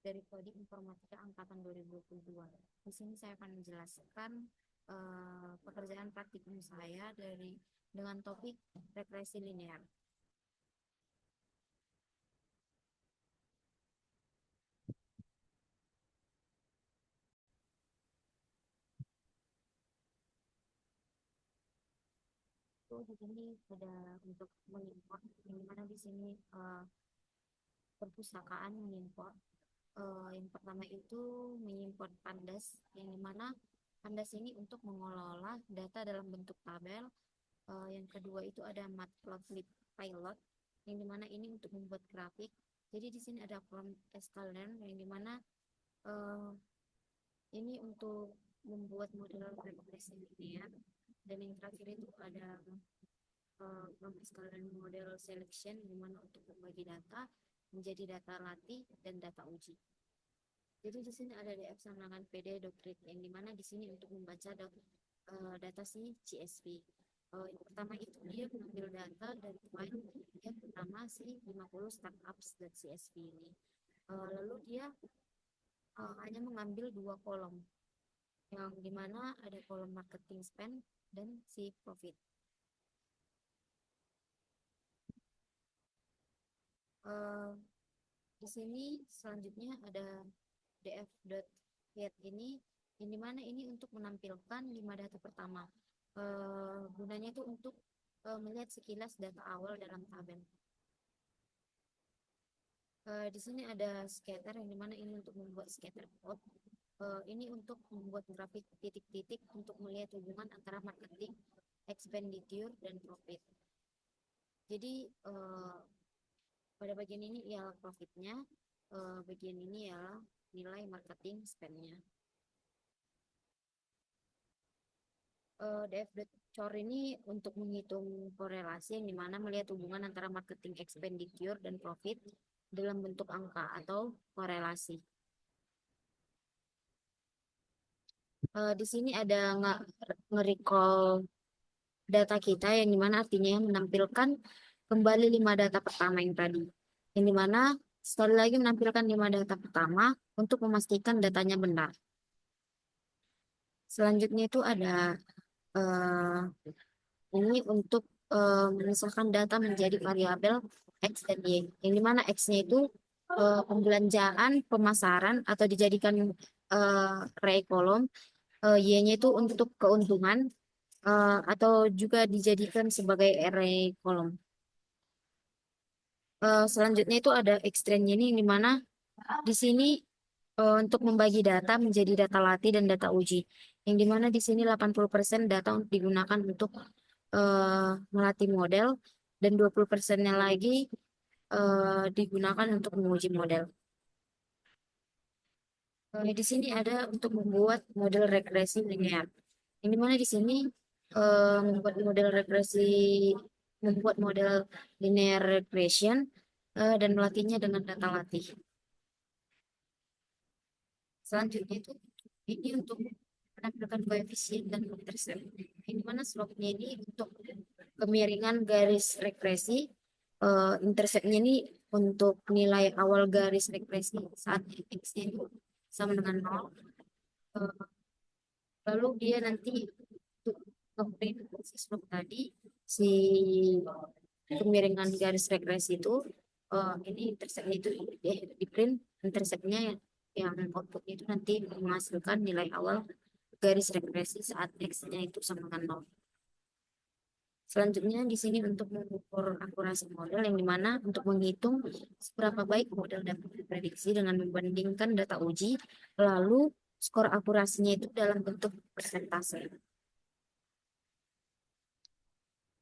dari Prodi Informatika Angkatan 2022. Di sini saya akan menjelaskan pekerjaan praktikum saya dengan topik regresi linear. Di sini ada untuk mengimport, yang mana di sini perpustakaan mengimport. Yang pertama itu mengimport Pandas, yang dimana Pandas ini untuk mengelola data dalam bentuk tabel. Yang kedua itu ada Matplotlib Pilot, yang dimana ini untuk membuat grafik. Jadi di sini ada from sklearn, yang dimana uh, ini untuk membuat model regresi linear. Dan yang terakhir itu ada from sklearn model selection, yang dimana untuk membagi data menjadi data latih dan data uji. Jadi di sini ada DF Sanangan PD Doctrine, yang dimana di sini untuk membaca data si CSV. Yang pertama itu dia mengambil data dari file yang bernama si 50 startups.csv ini. Lalu dia hanya mengambil dua kolom, yang dimana ada kolom marketing spend dan si profit. Di sini selanjutnya ada df.head ini, yang dimana ini untuk menampilkan 5 data pertama. Gunanya itu untuk melihat sekilas data awal dalam tabel. Di sini ada scatter, yang dimana ini untuk membuat scatter plot. Ini untuk membuat grafik titik-titik untuk melihat hubungan antara marketing, expenditure, dan profit. Jadi pada bagian ini ialah profitnya, bagian ini ialah nilai marketing spend-nya. DF.chor ini untuk menghitung korelasi, yang dimana melihat hubungan antara marketing expenditure dan profit dalam bentuk angka atau korelasi. Di sini ada nge-recall data kita, yang dimana artinya menampilkan kembali 5 data pertama yang tadi, yang dimana sekali lagi menampilkan 5 data pertama untuk memastikan datanya benar. Selanjutnya itu ada ini untuk memisahkan data menjadi variabel X dan Y, yang dimana X-nya itu pembelanjaan, pemasaran, atau dijadikan array kolom, Y-nya itu untuk keuntungan, atau juga dijadikan sebagai array kolom. Selanjutnya itu ada extend ini, yang dimana di sini untuk membagi data menjadi data latih dan data uji, yang dimana di sini 80% data digunakan untuk melatih model, dan 20%-nya lagi digunakan untuk menguji model. Di sini ada untuk membuat model regresi linear, yang dimana di sini membuat model linear regression dan melatihnya dengan data latih. Selanjutnya itu ini untuk menampilkan koefisien dan intercept, yang dimana slope-nya ini untuk kemiringan garis regresi, intercept-nya ini untuk nilai awal garis regresi saat x-nya itu sama dengan 0. Lalu dia nanti untuk ngeprint si slope tadi, si kemiringan garis regresi itu, ini intercept-nya itu di print, intercept-nya yang output itu nanti menghasilkan nilai awal garis regresi saat x-nya itu sama dengan 0. Selanjutnya di sini untuk mengukur akurasi model, yang dimana untuk menghitung seberapa baik model dapat diprediksi dengan membandingkan data uji, lalu skor akurasinya itu dalam bentuk persentase.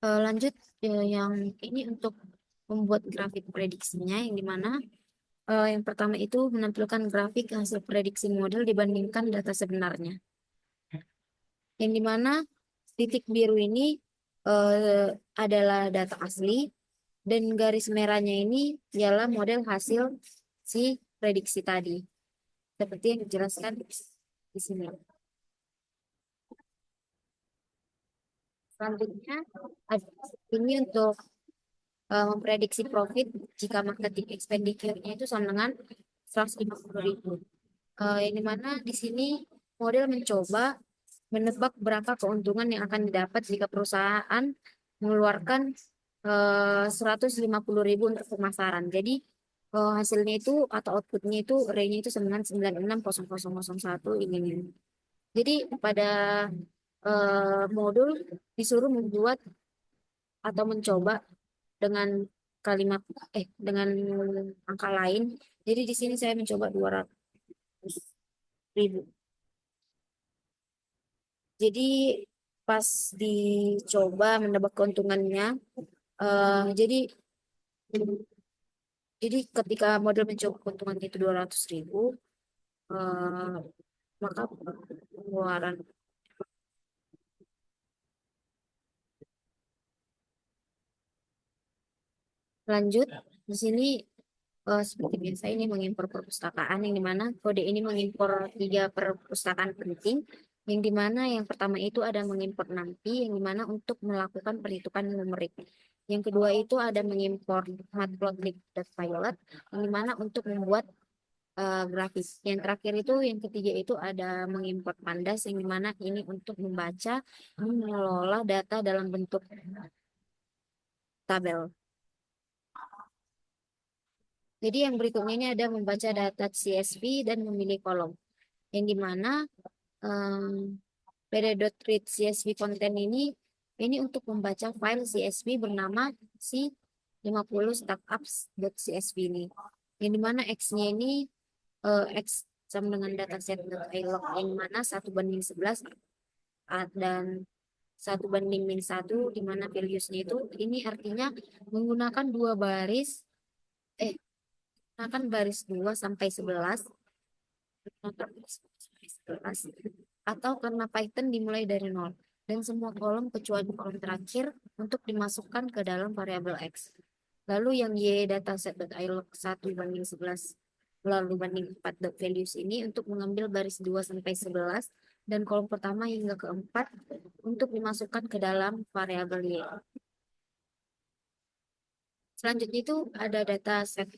Lanjut yang ini untuk membuat grafik prediksinya, yang dimana yang pertama itu menampilkan grafik hasil prediksi model dibandingkan data sebenarnya, yang dimana titik biru ini adalah data asli, dan garis merahnya ini ialah model hasil si prediksi tadi, seperti yang dijelaskan di sini. Selanjutnya ini untuk memprediksi profit jika marketing expenditure-nya itu sama dengan 150.000. Yang dimana di sini model mencoba menebak berapa keuntungan yang akan didapat jika perusahaan mengeluarkan 150.000 untuk pemasaran. Jadi hasilnya itu atau outputnya itu range-nya itu 9960001 ini. Jadi pada modul disuruh membuat atau mencoba dengan kalimat dengan angka lain. Jadi di sini saya mencoba 200.000. Jadi pas dicoba menebak keuntungannya, jadi ketika model mencoba keuntungannya itu 200.000, eh, maka pengeluaran lanjut di sini seperti biasa ini mengimpor perpustakaan yang dimana kode ini mengimpor 3 perpustakaan penting yang dimana yang pertama itu ada mengimpor NumPy yang dimana untuk melakukan perhitungan numerik. Yang kedua itu ada mengimpor matplotlib.pilot yang dimana untuk membuat grafis. Yang terakhir itu yang ketiga itu ada mengimpor pandas yang dimana ini untuk membaca dan mengelola data dalam bentuk tabel. Jadi yang berikutnya ini ada membaca data CSV dan memilih kolom. Yang dimana pd.read CSV content ini untuk membaca file CSV bernama si 50 startups.csv ini. Yang dimana X-nya ini X sama dengan dataset.ilog yang mana 1:11 dan 1:-1 di mana values-nya itu ini artinya menggunakan dua baris eh menggunakan baris 2 sampai 11 atau karena Python dimulai dari 0 dan semua kolom kecuali kolom terakhir untuk dimasukkan ke dalam variabel X. Lalu yang Y dataset.ilog 1:11 lalu banding 4 values ini untuk mengambil baris 2 sampai 11 dan kolom pertama hingga keempat untuk dimasukkan ke dalam variabel Y. Selanjutnya itu ada data set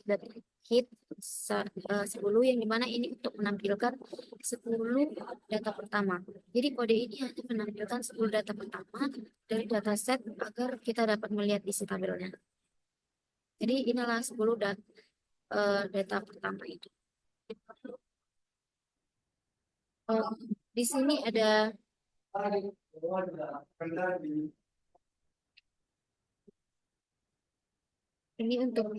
hit 10 yang dimana ini untuk menampilkan 10 data pertama. Jadi kode ini hanya menampilkan 10 data pertama dari dataset agar kita dapat melihat isi tabelnya. Jadi inilah 10 data pertama itu. Di sini ada ini untuk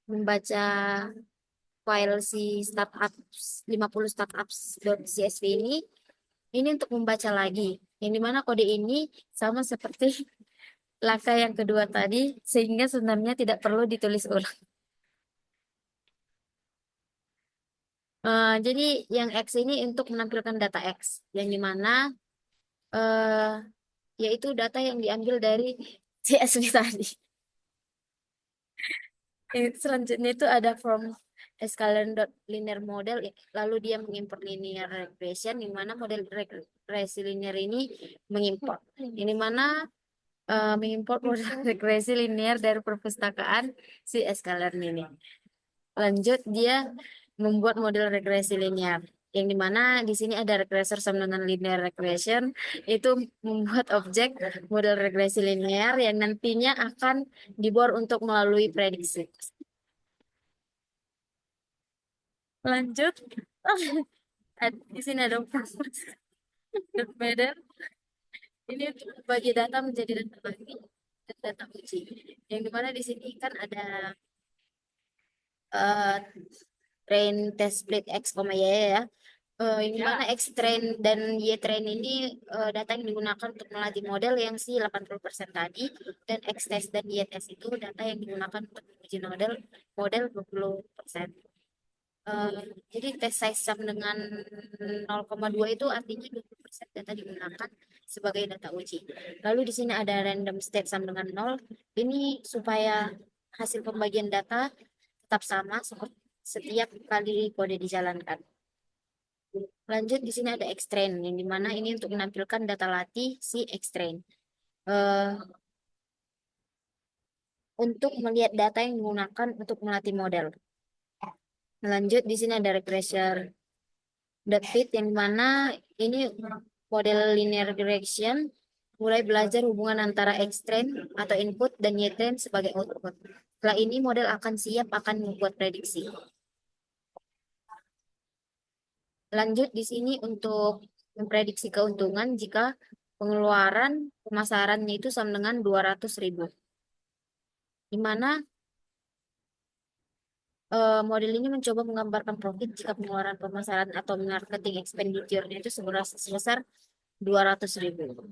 membaca file si startups 50 startups.csv ini untuk membaca lagi. Yang dimana kode ini sama seperti langkah yang kedua tadi sehingga sebenarnya tidak perlu ditulis ulang. Jadi yang X ini untuk menampilkan data X yang dimana eh, yaitu data yang diambil dari CSV tadi. Selanjutnya itu ada from scalar.linear model, lalu dia mengimport linear regression, di mana model regresi linear ini mengimport. Ini mana mengimport model regresi linear dari perpustakaan si scalar ini. Lanjut dia membuat model regresi linear. Yang dimana di sini ada regressor sama dengan linear regression itu membuat objek model regresi linear yang nantinya akan dibuat untuk melalui prediksi. Lanjut, di sini ada better. Ini untuk bagi data menjadi data bagi dan data uji. Yang dimana di sini kan ada uh, train test split x, y ya. Yang dimana X train dan Y train ini data yang digunakan untuk melatih model yang si 80% tadi dan X test dan Y test itu data yang digunakan untuk menguji model 20%. Eh, jadi tes size sama dengan 0,2 itu artinya 20% data digunakan sebagai data uji. Lalu di sini ada random state sama dengan 0. Ini supaya hasil pembagian data tetap sama seperti setiap kali kode dijalankan. Lanjut di sini ada Xtrain yang dimana ini untuk menampilkan data latih si Xtrain. Eh, untuk melihat data yang digunakan untuk melatih model. Lanjut, di sini ada regressor dot fit yang mana ini model linear regression mulai belajar hubungan antara X-train atau input dan Y-train sebagai output. Setelah ini model akan siap akan membuat prediksi. Lanjut di sini untuk memprediksi keuntungan jika pengeluaran pemasarannya itu sama dengan 200.000. Di mana model ini mencoba menggambarkan profit jika pengeluaran pemasaran atau marketing expenditure-nya itu sebesar 200.000.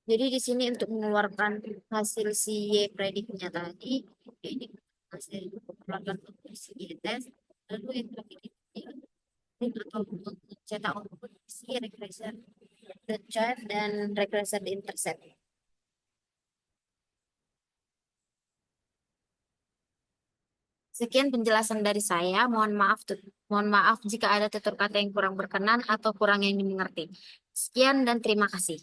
Jadi di sini untuk mengeluarkan hasil si Y prediknya tadi, ini hasil mengeluarkan si Y test, lalu yang terakhir itu atau cetak output si regressor the chart dan regressor the intercept. Sekian penjelasan dari saya. Mohon maaf jika ada tutur kata yang kurang berkenan atau kurang yang dimengerti. Sekian dan terima kasih.